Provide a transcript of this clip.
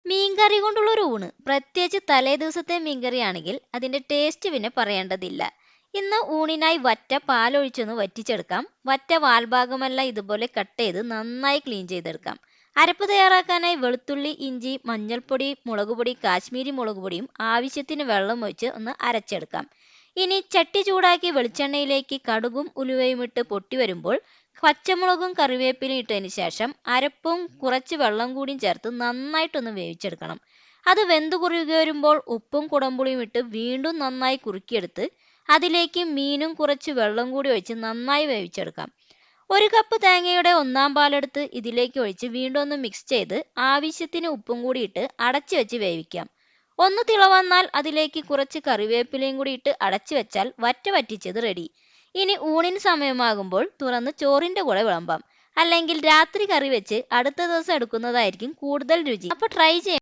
മീൻകറി കൊണ്ടുള്ള ഒരു ഊണ്, പ്രത്യേകിച്ച് തലേ ദിവസത്തെ മീൻകറി ആണെങ്കിൽ അതിന്റെ ടേസ്റ്റ് പിന്നെ പറയേണ്ടതില്ല. ഇന്ന് ഊണിനായി വറ്റ പാലൊഴിച്ചൊന്ന് വറ്റിച്ചെടുക്കാം. വറ്റ വാൽഭാഗമെല്ലാം ഇതുപോലെ കട്ട് ചെയ്ത് നന്നായി ക്ലീൻ ചെയ്തെടുക്കാം. അരപ്പ് തയ്യാറാക്കാനായി വെളുത്തുള്ളി, ഇഞ്ചി, മഞ്ഞൾപ്പൊടി, മുളകുപൊടി, കാശ്മീരി മുളക് പൊടിയും ആവശ്യത്തിന് വെള്ളം ഒഴിച്ച് ഒന്ന് അരച്ചെടുക്കാം. ഇനി ചട്ടി ചൂടാക്കി വെളിച്ചെണ്ണയിലേക്ക് കടുകും ഉലുവയും ഇട്ട് പൊട്ടി വരുമ്പോൾ പച്ചമുളകും കറിവേപ്പിലയും ഇട്ടതിന് ശേഷം അരപ്പും കുറച്ച് വെള്ളം കൂടിയും ചേർത്ത് നന്നായിട്ടൊന്ന് വേവിച്ചെടുക്കണം. അത് വെന്ത് കുറുകി വരുമ്പോൾ ഉപ്പും കുടംപുളിയും ഇട്ട് വീണ്ടും നന്നായി കുറുക്കിയെടുത്ത് അതിലേക്ക് മീനും കുറച്ച് വെള്ളം കൂടി ഒഴിച്ച് നന്നായി വേവിച്ചെടുക്കാം. 1 കപ്പ് തേങ്ങയുടെ ഒന്നാം പാലെടുത്ത് ഇതിലേക്ക് ഒഴിച്ച് വീണ്ടും ഒന്ന് മിക്സ് ചെയ്ത് ആവശ്യത്തിന് ഉപ്പും കൂടി ഇട്ട് അടച്ചു വെച്ച് വേവിക്കാം. ഒന്ന് തിള വന്നാൽ അതിലേക്ക് കുറച്ച് കറിവേപ്പിലയും കൂടി ഇട്ട് അടച്ചു വെച്ചാൽ വറ്റ വറ്റിച്ചത് റെഡി. ഇനി ഊണിന് സമയമാകുമ്പോൾ തുറന്ന് ചോറിന്റെ കൂടെ വിളമ്പാം. അല്ലെങ്കിൽ രാത്രി കറി വെച്ച് അടുത്ത ദിവസം എടുക്കുന്നതായിരിക്കും കൂടുതൽ രുചി. അപ്പോൾ ട്രൈ ചെയ്യാം.